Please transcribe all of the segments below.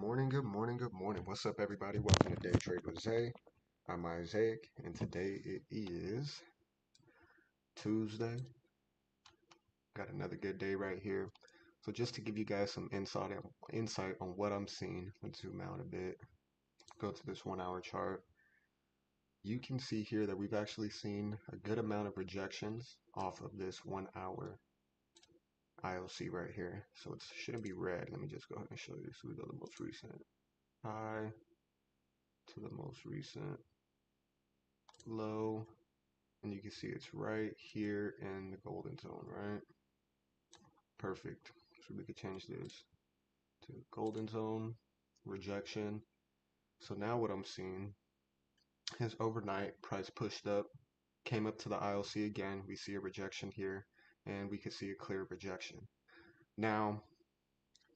morning, good morning, good morning. What's up, everybody? Welcome to Day Trade with Zay. I'm Isaac, and today it is Tuesday. Got another good day right here. So just to give you guys some insight on what I'm seeing, let's zoom out a bit. Go to this 1 hour chart. You can see here that we've actually seen a good amount of rejections off of this 1 hour ILC right here. So it shouldn't be red. Let me just go ahead and show you. So we go to the most recent high to the most recent low, and you can see it's right here in the golden zone, right? Perfect. So we could change this to golden zone, rejection. So now what I'm seeing is overnight price pushed up, came up to the ILC again. We see a rejection here, and we could see a clear rejection. Now,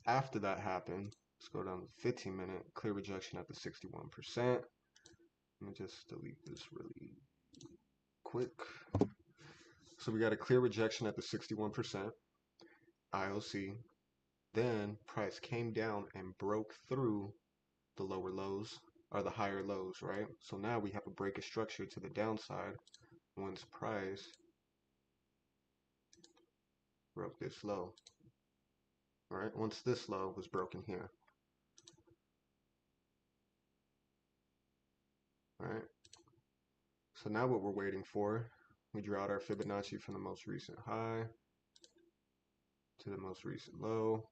after that happened, let's go down to 15-minute clear rejection at the 61%. Let me just delete this really quick. So we got a clear rejection at the 61% ILC. Then price came down and broke through the lower lows or the higher lows, right? So now we have a break of structure to the downside once price broke this low, right? Once this low was broken here, right? So now what we're waiting for, we draw out our Fibonacci from the most recent high to the most recent low.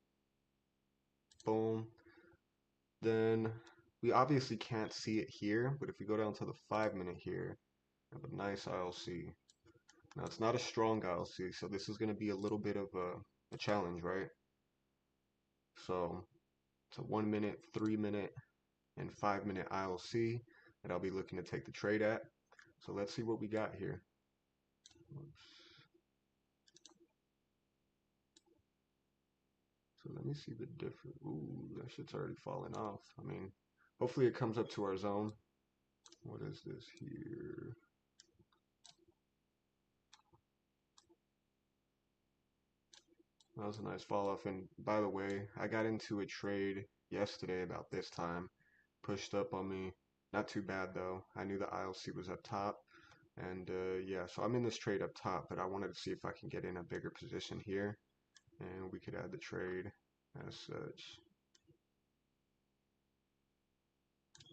Boom. Then we obviously can't see it here, but if we go down to the 5-minute here, we have a nice ILC. Now it's not a strong ILC, so this is going to be a little bit of a challenge, right? So it's a 1-minute, 3-minute, and 5-minute ILC that I'll be looking to take the trade at. So let's see what we got here. Oops. So let me see the difference. Ooh, that shit's already falling off. I mean, hopefully it comes up to our zone. What is this here? That was a nice fall off. And by the way, I got into a trade yesterday about this time. Pushed up on me. Not too bad though. I knew the ILC was up top. And yeah, so I'm in this trade up top, but I wanted to see if I can get in a bigger position here. And we could add the trade as such.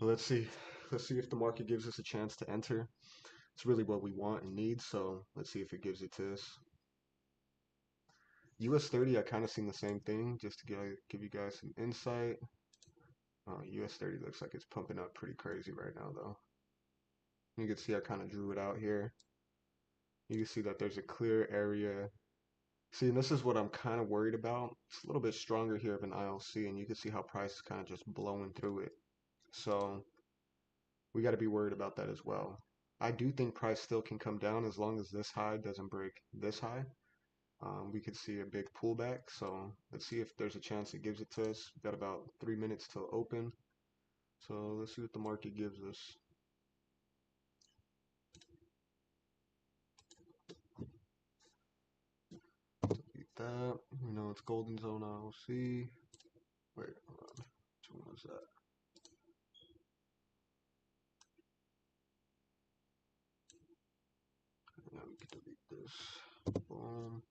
But let's see. Let's see if the market gives us a chance to enter. It's really what we want and need, so let's see if it gives it to us. US30, I kind of seen the same thing, just to give you guys some insight. US30 looks like it's pumping up pretty crazy right now, though. You can see I kind of drew it out here. You can see that there's a clear area. See, and this is what I'm kind of worried about. It's a little bit stronger here of an ILC, and you can see how price is kind of just blowing through it. So we got to be worried about that as well. I do think price still can come down as long as this high doesn't break this high. We could see a big pullback, so let's see if there's a chance it gives it to us. We've got about 3 minutes till open, so let's see what the market gives us. Delete that. We know it's golden zone ILC. Wait, hold on. Which one was that? Now we can delete this. Boom.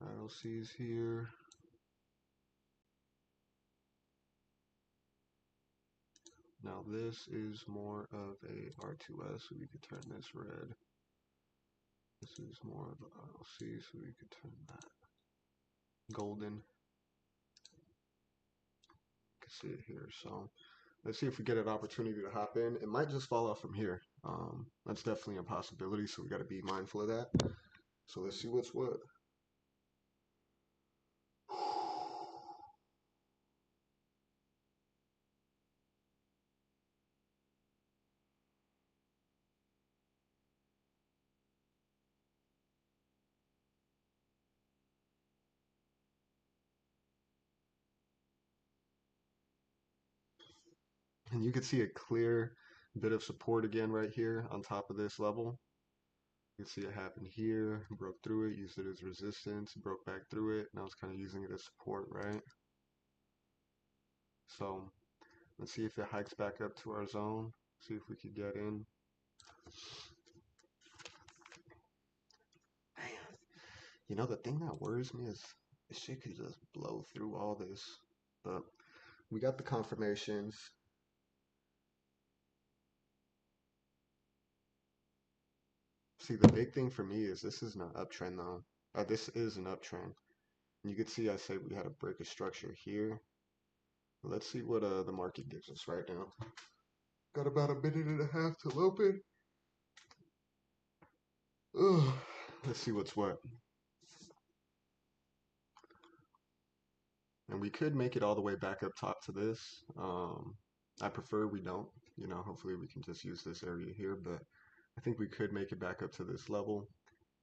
ILC is here. Now this is more of a R2S, so we could turn this red. This is more of an ILC, so we could turn that golden. You can see it here. So let's see if we get an opportunity to hop in. It might just fall off from here. That's definitely a possibility, so we got to be mindful of that. So let's see what's what. And you can see a clear bit of support again right here on top of this level. You can see it happened here, broke through it, used it as resistance, broke back through it. Now it's kind of using it as support, right? So let's see if it hikes back up to our zone. See if we could get in. Man, you know, the thing that worries me is this shit could just blow through all this. But we got the confirmations. See, the big thing for me is this is an uptrend though. This is an uptrend. And you can see I say we had to break a structure here. Let's see what the market gives us right now. Got about a minute and a half till open. Ugh. Let's see what's what. And we could make it all the way back up top to this. I prefer we don't. You know, hopefully we can just use this area here, but I think we could make it back up to this level.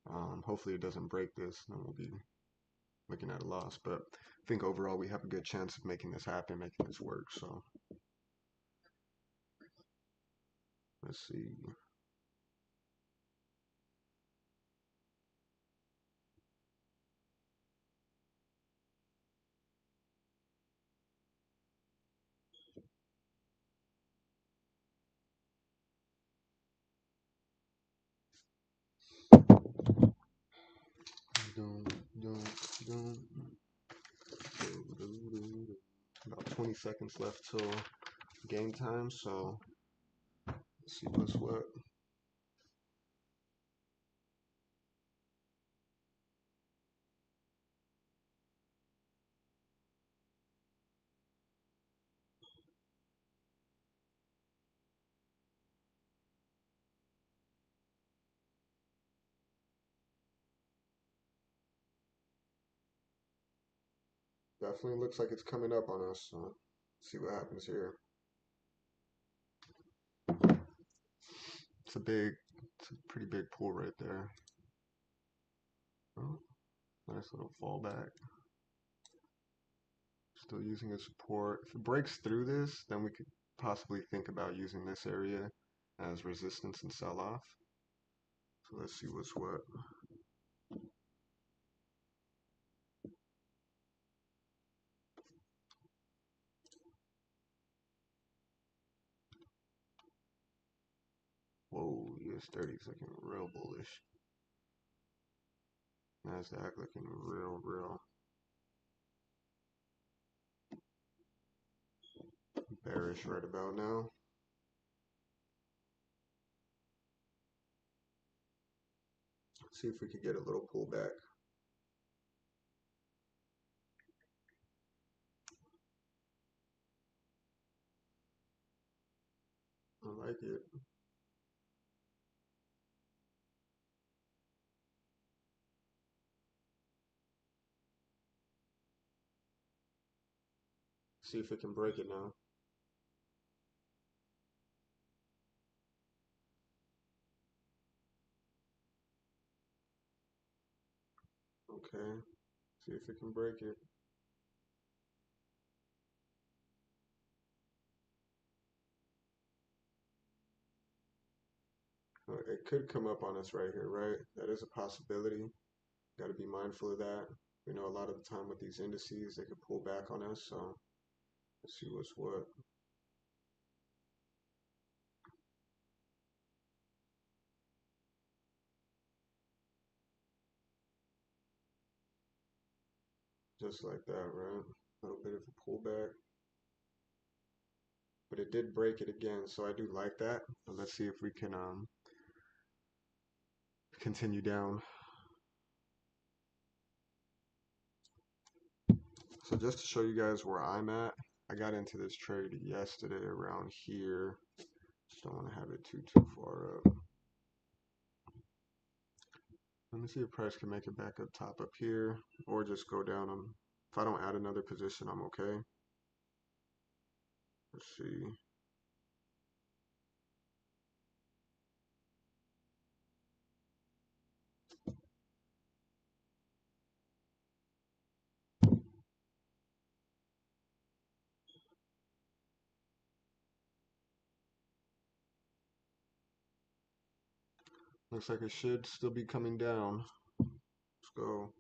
Hopefully it doesn't break this, then we'll be looking at a loss. But I think overall we have a good chance of making this happen, making this work. So let's see. About 20 seconds left till game time, so let's see what's what. Definitely looks like it's coming up on us, so let's see what happens here. It's a pretty big pull right there. Oh, nice little fallback. Still using a support. If it breaks through this, then we could possibly think about using this area as resistance and sell off. So let's see what's what. Whoa, US30 is looking real bullish. NASDAQ looking real bearish right about now. Let's see if we could get a little pullback. I like it. See if it can break it now. Okay. See if it can break it. It could come up on us right here, right? That is a possibility. Got to be mindful of that. We know a lot of the time with these indices, they could pull back on us. So let's see what's what. Just like that, right? A little bit of a pullback. But it did break it again, so I do like that. But let's see if we can continue down. So just to show you guys where I'm at, I got into this trade yesterday around here. Just don't want to have it too far up. Let me see if price can make it back up top up here, or just go down. If I don't add another position, I'm okay. Let's see. Looks like it should still be coming down. Let's go.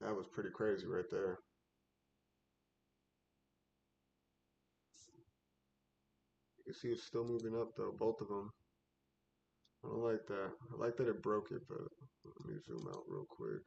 That was pretty crazy right there. You can see it's still moving up though, both of them. I don't like that. I like that it broke it, but let me zoom out real quick.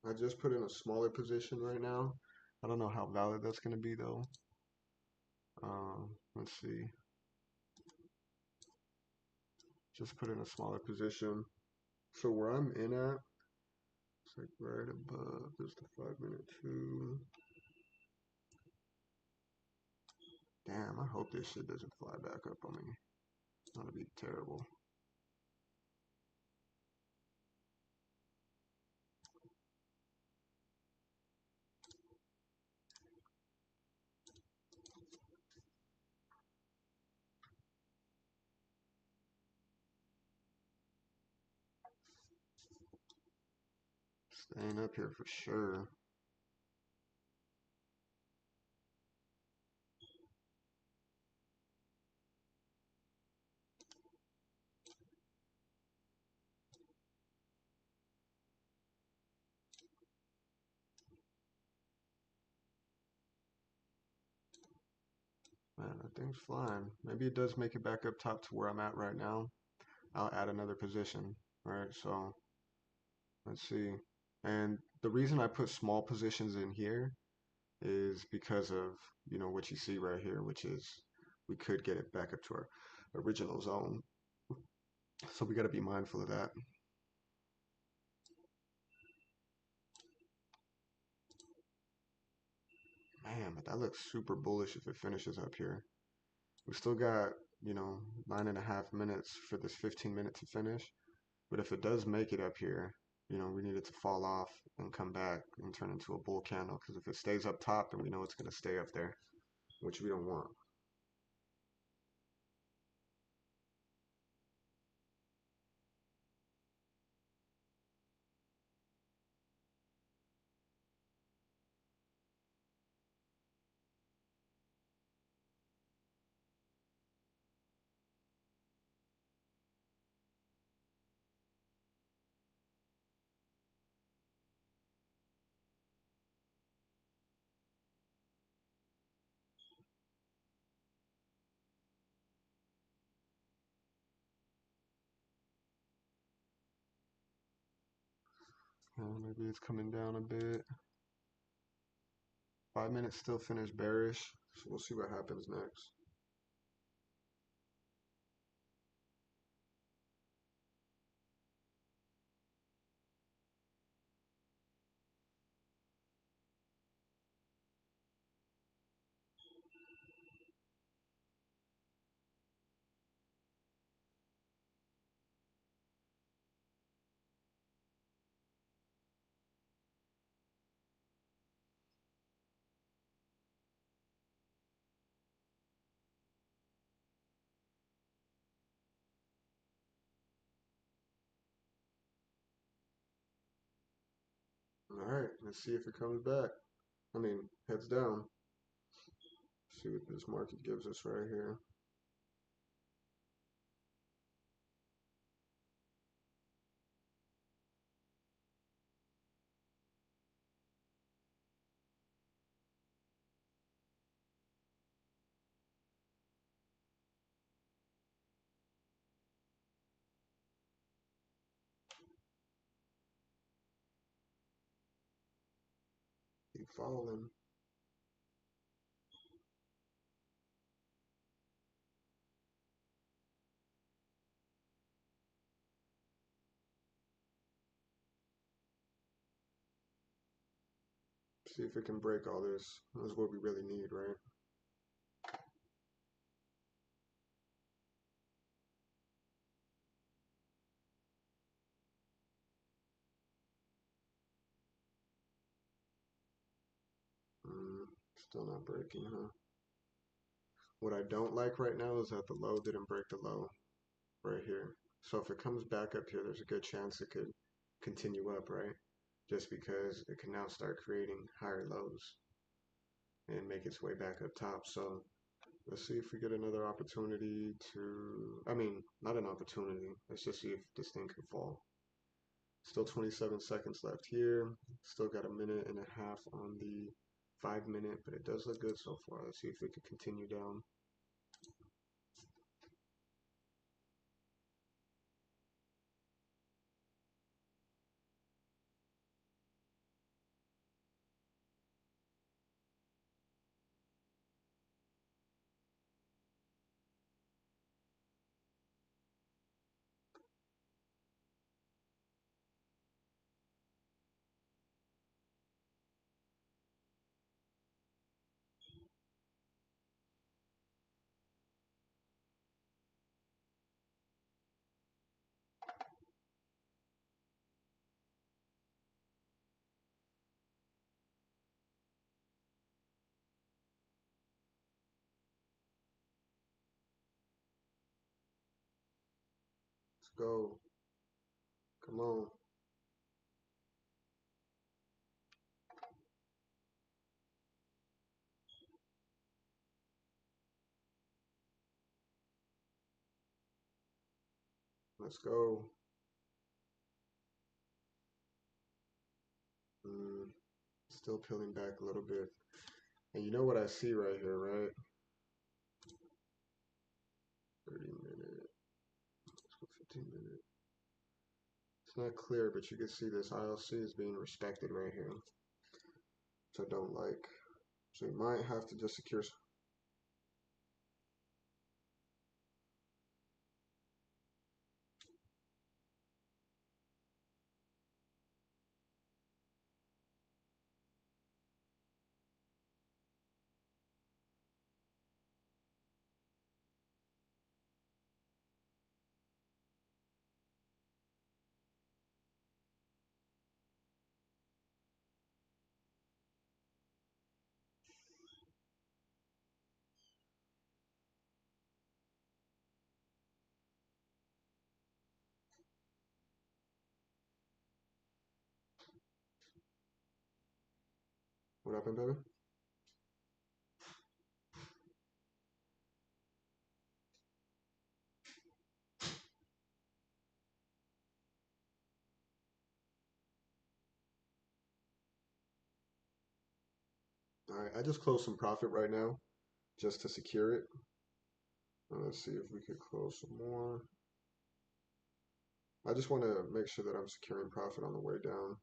I just put in a smaller position right now. I don't know how valid that's going to be though. Let's see. Just put in a smaller position. So where I'm in at, it's like right above. There's the 5-minute 2. Damn, I hope this shit doesn't fly back up on me. That'll be terrible. Staying up here for sure. Man, that thing's flying. Maybe it does make it back up top to where I'm at right now. I'll add another position. Alright, so let's see. And the reason I put small positions in here is because of, you know, what you see right here, which is we could get it back up to our original zone. So we got to be mindful of that. Man, but that looks super bullish if it finishes up here. We still got, you know, 9.5 minutes for this 15-minute to finish. But if it does make it up here, you know, we need it to fall off and come back and turn into a bull candle. Because if it stays up top, then we know it's going to stay up there, which we don't want. Maybe it's coming down a bit. 5 minutes still finished bearish, so we'll see what happens next. Alright, let's see if it comes back. I mean, heads down. See what this market gives us right here. Keep following. See if it can break all this. That's what we really need, right? Still not breaking, huh? What I don't like right now is that the low didn't break the low right here. So if it comes back up here, there's a good chance it could continue up, right? Just because it can now start creating higher lows and make its way back up top. So let's see if we get another opportunity to, I mean, not an opportunity. Let's just see if this thing can fall. Still 27 seconds left here. Still got a minute and a half on the 5 minute, but it does look good so far. Let's see if we can continue down. Let's go. Come on. Let's go. Still peeling back a little bit. And you know what I see right here, right? 30-minute. Let's go 15-minute. It's not clear, but you can see this ILC is being respected right here, which I don't like. So you might have to just secure. What happened, baby? All right, I just closed some profit right now just to secure it. Let's see if we could close some more. I just want to make sure that I'm securing profit on the way down.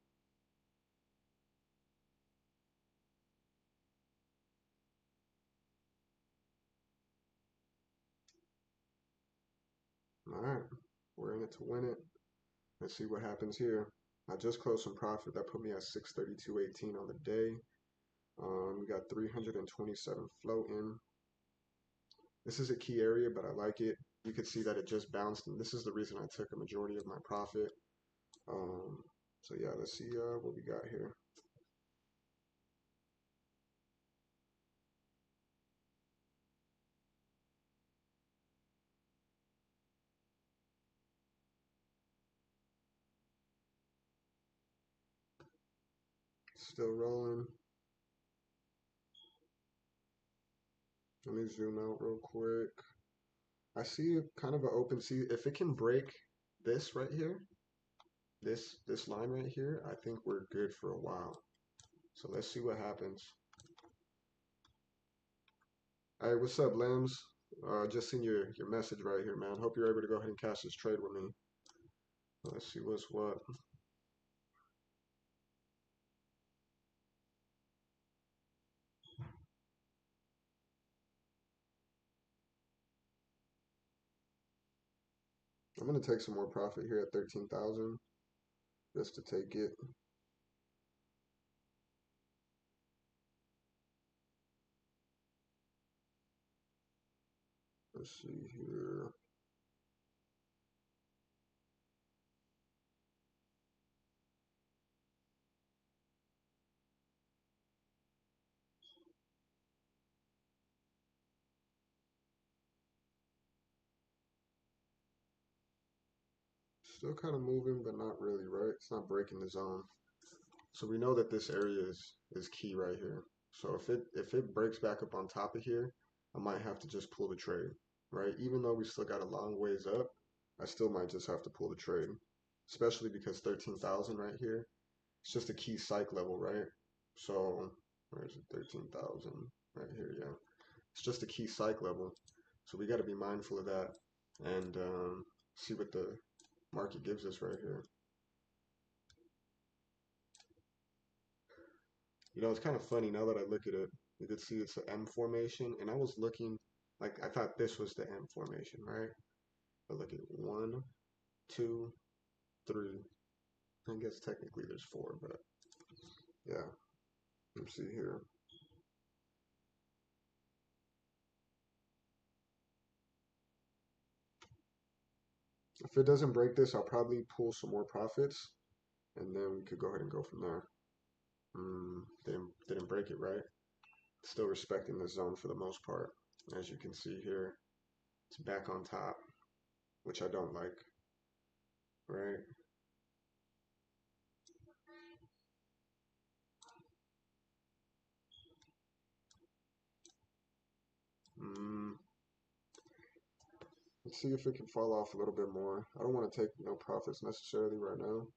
All right, we're in it to win it. Let's see what happens here. I just closed some profit. That put me at 632.18 on the day. We got 327 float in. This is a key area, but I like it. You can see that it just bounced, and this is the reason I took a majority of my profit. So yeah, let's see what we got here. Still rolling. Let me zoom out real quick. I see kind of an open sea. If it can break this right here, this line right here, I think we're good for a while. So let's see what happens. All right, what's up, Lambs? Just seen your message right here, man. Hope you're able to go ahead and cash this trade with me. Let's see what's what. I'm gonna take some more profit here at 13,000 just to take it. Let's see here. Still kind of moving, but not really, right? It's not breaking the zone. So we know that this area is key right here. So if it breaks back up on top of here, I might have to just pull the trade, right? Even though we still got a long ways up, I still might just have to pull the trade, especially because 13,000 right here, it's just a key psych level, right? So where is it? 13,000 right here, yeah. It's just a key psych level. So we got to be mindful of that and see what the market gives us right here. You know, it's kind of funny now that I look at it. You could see it's an M formation, and I was looking like I thought this was the M formation, right? But look at 1, 2, 3. I guess technically there's 4, but yeah. Let's see here. If it doesn't break this, I'll probably pull some more profits, and then we could go ahead and go from there. Didn't break it, right? Still respecting the zone for the most part. As you can see here, it's back on top, which I don't like, right? Mm, let's see if it can fall off a little bit more. I don't want to take no profits necessarily right now.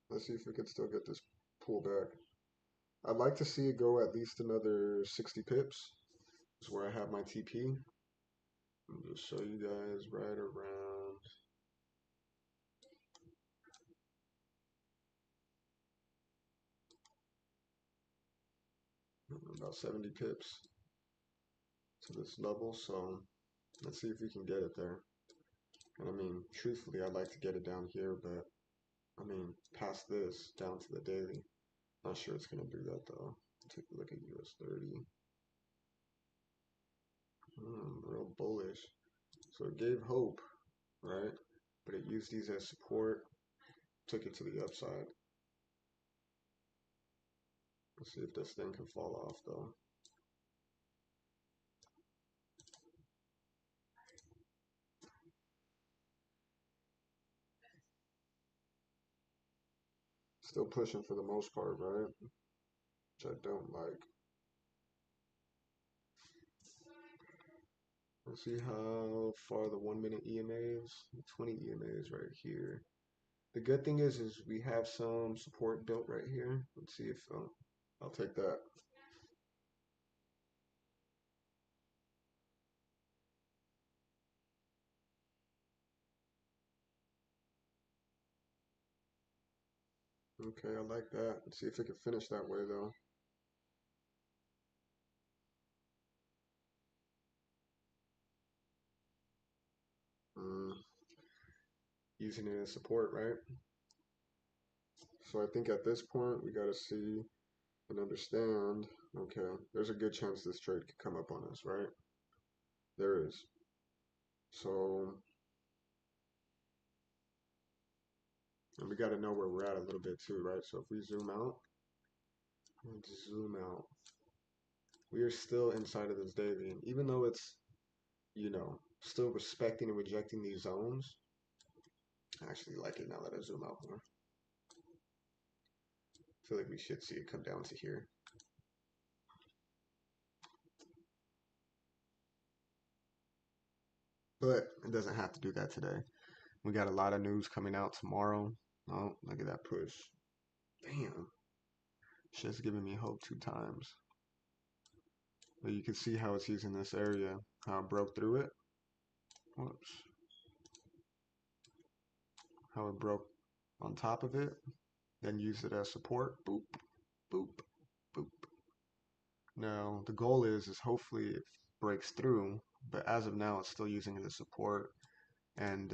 Let's see if we can still get this pull back. I'd like to see it go at least another 60 pips. Is where I have my TP. I'll just show you guys right around about 70 pips to this level. So let's see if we can get it there. And I mean, truthfully, I'd like to get it down here, but I mean, past this down to the daily. Not sure it's gonna do that though. Take a look at US30. Real bullish. So it gave hope, right? But it used these as support, took it to the upside. Let's see if this thing can fall off though. Still pushing for the most part, right? Which I don't like. Let's see how far the 1 minute EMA is. 20 EMAs right here. The good thing is we have some support built right here. Let's see if I'll take that. Okay, I like that. Let's see if it can finish that way though. Mm, using it as support, right? So I think at this point we gotta see and understand. Okay, there's a good chance this trade could come up on us, right? There is. So, and we gotta know where we're at a little bit too, right? So if we zoom out, let's zoom out. We are still inside of this daily, and even though it's, you know, still respecting and rejecting these zones, I actually like it now that I zoom out more. I feel like we should see it come down to here. But it doesn't have to do that today. We got a lot of news coming out tomorrow. Oh, look at that push. Damn. Shit's giving me hope 2 times. But you can see how it's using this area, how it broke through it. Whoops. How it broke on top of it, then used it as support. Boop, boop, boop. Now, the goal is hopefully it breaks through, but as of now, it's still using it as support, and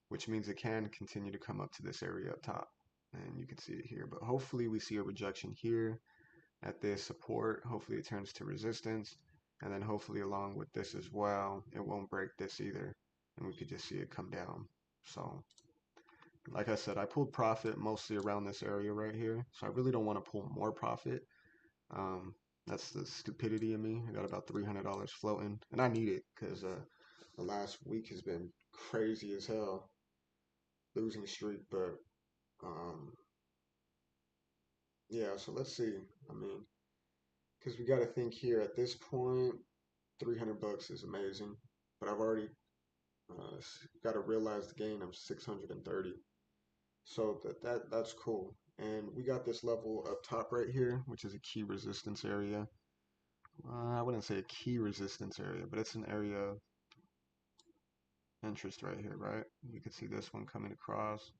which means it can continue to come up to this area up top. And you can see it here, but hopefully we see a rejection here at this support. Hopefully it turns to resistance, and then hopefully along with this as well, it won't break this either, and we could just see it come down. So like I said, I pulled profit mostly around this area right here, so I really don't want to pull more profit. That's the stupidity of me. I got about $300 floating, and I need it because the last week has been crazy as hell, losing streak. But um, yeah. So let's see. I mean, because we got to think here at this point, $300 is amazing, but I've already got to realize the gain. I'm 630, so that's cool. And we got this level up top right here, which is a key resistance area. I wouldn't say a key resistance area, but it's an area of interest right here, right? You can see this one coming across.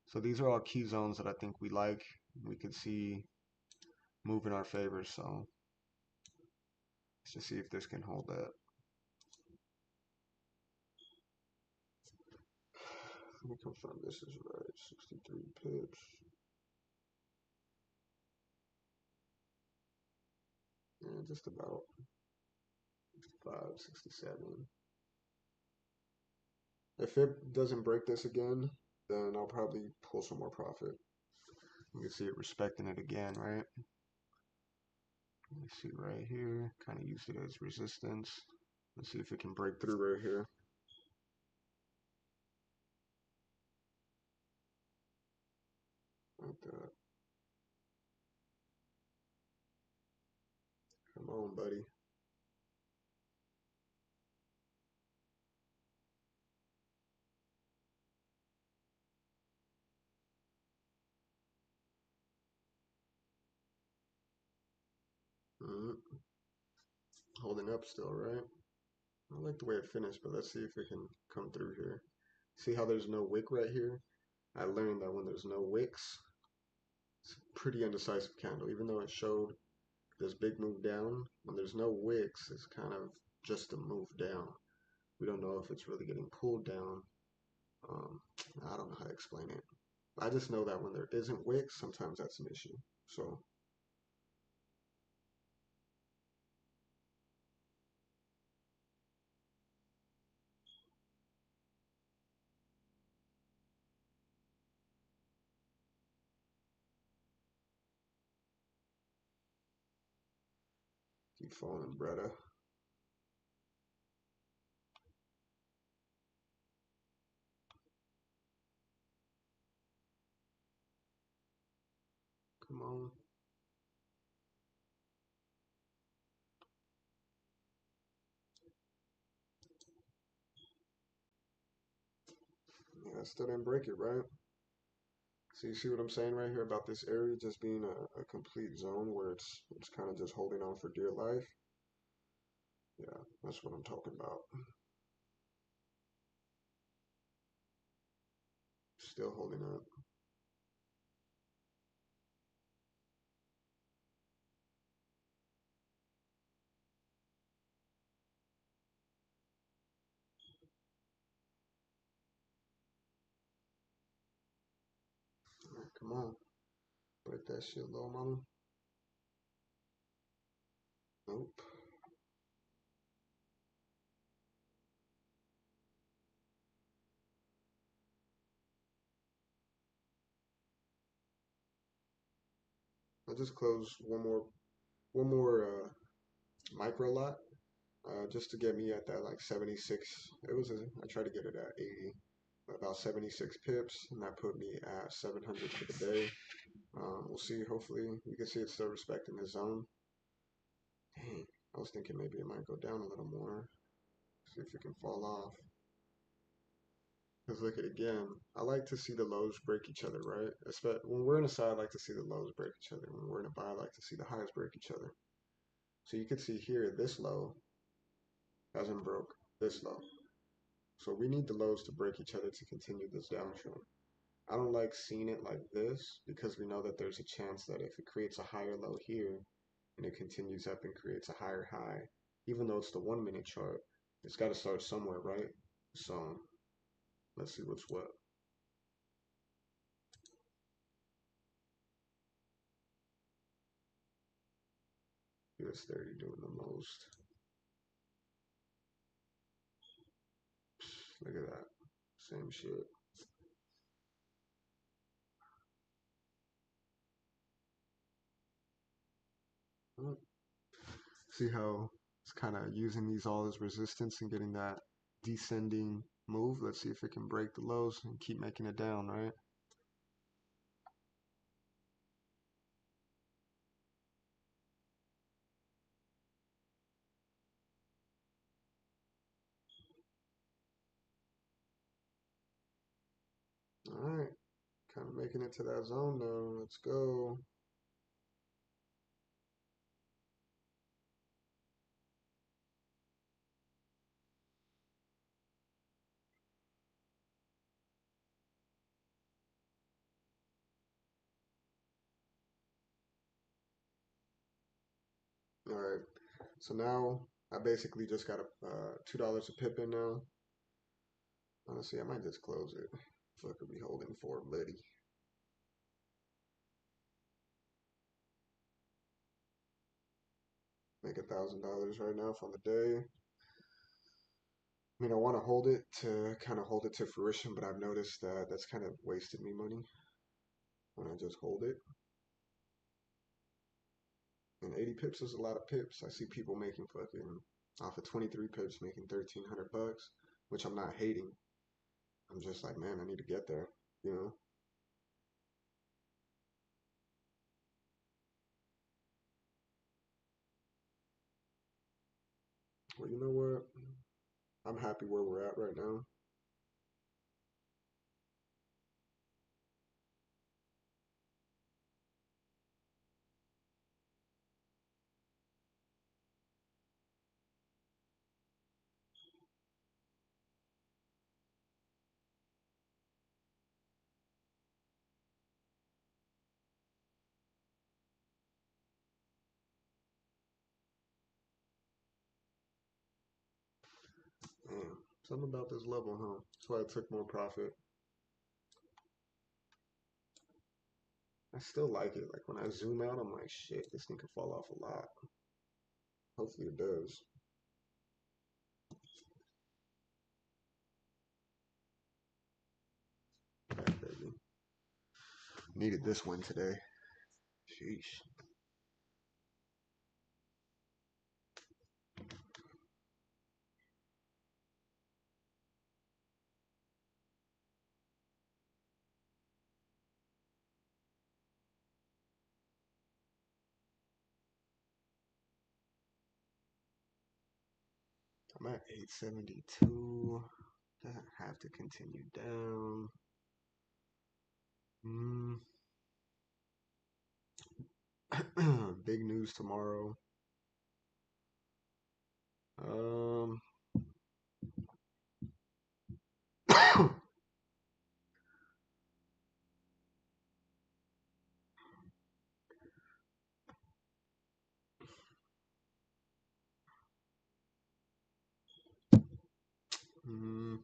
So these are all key zones that I think we like. We could see move in our favor. So let's just see if this can hold that. Let me confirm this is right. 63 pips. Yeah, just about 65, 67. If it doesn't break this again, then I'll probably pull some more profit. You can see it respecting it again, right? Let's see right here. Kind of used it as resistance. Let's see if it can break through right here. Like that. Come on, buddy. Holding up still, right? I like the way it finished, but let's see if it can come through here. See how there's no wick right here? I learned that when there's no wicks, it's a pretty indecisive candle. Even though it showed this big move down, when there's no wicks, it's kind of just a move down. We don't know if it's really getting pulled down. Um, I don't know how to explain it. I just know that when there isn't wicks, sometimes that's an issue. So keep falling, brother. Come on. Yeah, I still didn't break it, right? So you see what I'm saying right here about this area just being a complete zone where it's kind of just holding on for dear life. Yeah, that's what I'm talking about. Still holding up. Right, come on. Break that shit, little mama. Nope. I just closed one more micro lot just to get me at that like 76. I tried to get it at 80, about 76 pips, and that put me at 700 for the day. We'll see. Hopefully, you can see it's still respecting the zone. Dang, I was thinking maybe it might go down a little more. See if it can fall off. Because look at it again. I like to see the lows break each other, right? When we're in a side, I like to see the lows break each other. When we're in a buy, I like to see the highs break each other. So you can see here, this low hasn't broke this low. So we need the lows to break each other to continue this downtrend. I don't like seeing it like this because we know that there's a chance that if it creates a higher low here and it continues up and creates a higher high, even though it's the 1 minute chart, it's got to start somewhere, right? So let's see what's what. US30 doing the most. Look at that. Same shit. See how it's kind of using these all as resistance and getting that descending move. Let's see if it can break the lows and keep making it down, right? All right, kind of making it to that zone now. Let's go. All right, so now I basically just got a $2 a pip in now. Honestly, I might just close it. Fuck, could be holding for buddy. Make $1,000 right now from the day. I mean, I want to hold it to kind of hold it to fruition, but I've noticed that that's kind of wasted me money when I just hold it. And 80 pips is a lot of pips. I see people making fucking off of 23 pips making 1,300 bucks, which I'm not hating. I'm just like, man, I need to get there, you know? Well, you know what? I'm happy where we're at right now. Damn, something about this level, huh? That's why I took more profit. I still like it. Like when I zoom out, I'm like, shit, this thing could fall off a lot. Hopefully it does. Yeah, baby. Needed this one today. Sheesh. I'm at 872. Doesn't have to continue down. Mm. Big news tomorrow. Um. mm,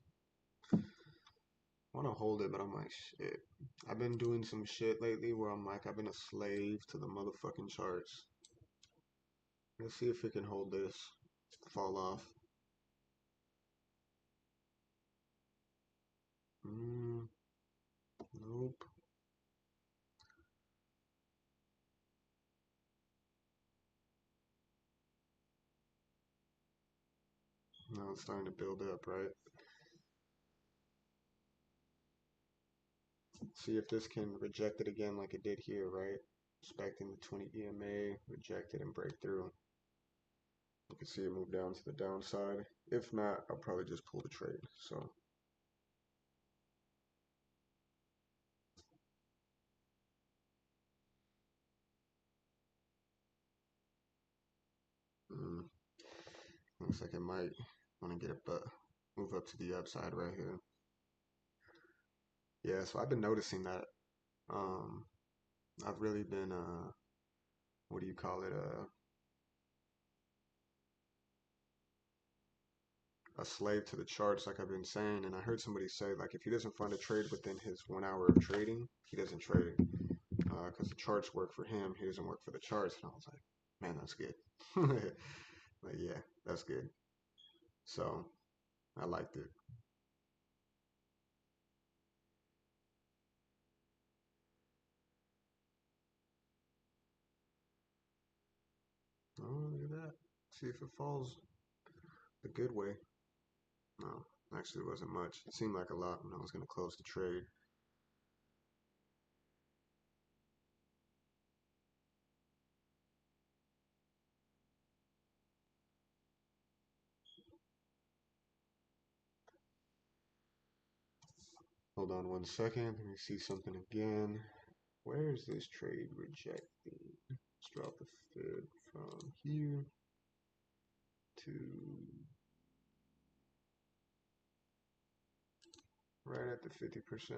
want to hold it, but I'm like, shit. I've been doing some shit lately where I'm like, I've been a slave to the motherfucking charts. Let's see if it can hold this. Fall off. Mm, nope. Now it's starting to build up, right? See if this can reject it again like it did here, right? Expecting the 20 EMA, reject it and break through. You can see it move down to the downside. If not, I'll probably just pull the trade. So, mm, looks like it might want to get it, but move up to the upside right here. Yeah, so I've been noticing that. Um, I've really been, what do you call it? A slave to the charts, like I've been saying. And I heard somebody say, like, if he doesn't find a trade within his 1 hour of trading, he doesn't trade. Because the charts work for him, he doesn't work for the charts. And I was like, man, that's good. Like, yeah, that's good. So I liked it. Oh, look at that. See if it falls the good way. No, actually it wasn't much. It seemed like a lot when I was going to close the trade. Hold on 1 second. Let me see something again. Where is this trade rejecting? Let's drop the fib from here to right at the 50%.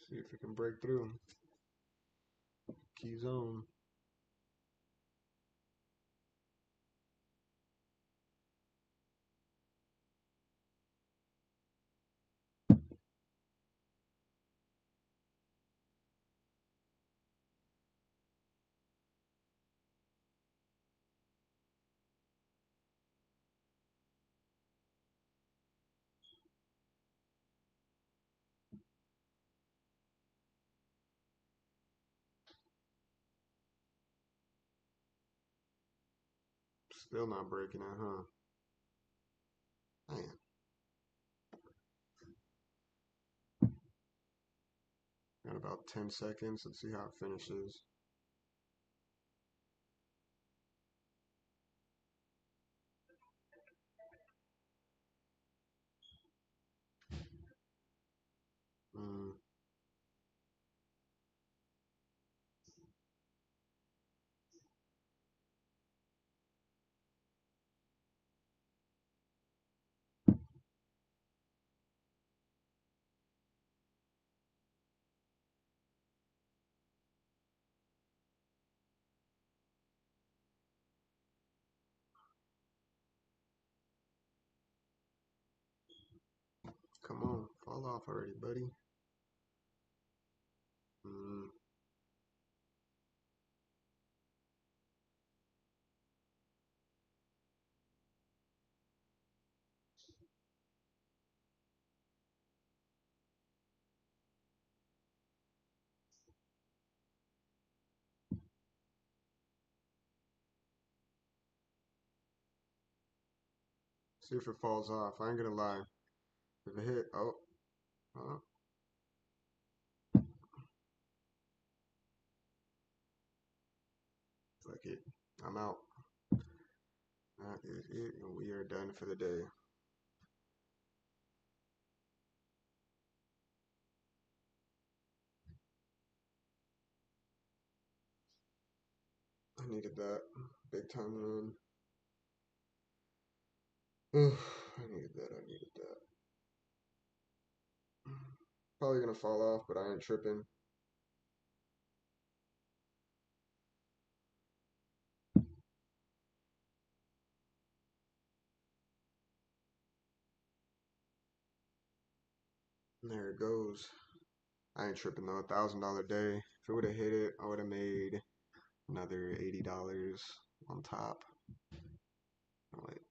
See if it can break through. Key zone. Still not breaking it, huh? Man. Got about 10 seconds. Let's see how it finishes. Mm. Come on, fall off already, buddy. Mm. See if it falls off. I ain't gonna lie. If it hit, oh, fuck it. I'm out. That is it, and we are done for the day. I needed that big time run. I needed that. I needed that. Probably gonna fall off, but I ain't tripping. And there it goes. I ain't tripping though. $1,000 day. If it would have hit it, I would have made another $80 on top. Oh, wait,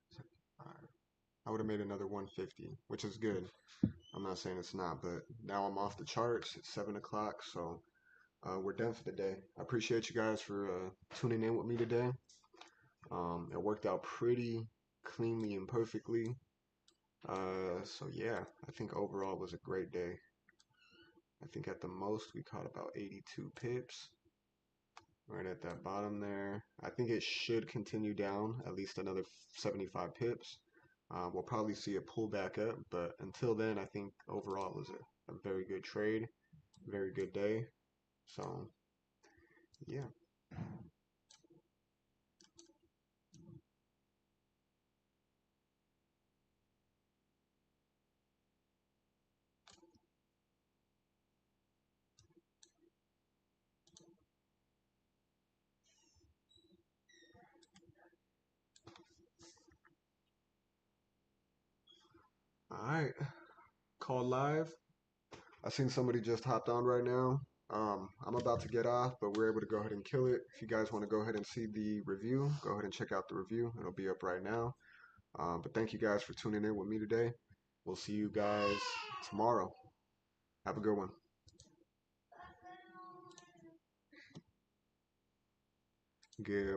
I would have made another 150, which is good. I'm not saying it's not, but now I'm off the charts. It's 7 o'clock, so we're done for the day. I appreciate you guys for tuning in with me today. It worked out pretty cleanly and perfectly. So yeah, I think overall it was a great day. I think at the most we caught about 82 pips right at that bottom there. I think it should continue down at least another 75 pips. We'll probably see a pullback up, but until then, I think overall it was a very good trade, very good day. So yeah. All right, call live. I seen somebody just hopped on right now. I'm about to get off, but we're able to go ahead and kill it. If you guys want to go ahead and see the review, go ahead and check out the review. It'll be up right now. But thank you guys for tuning in with me today. We'll see you guys tomorrow. Have a good one. Good.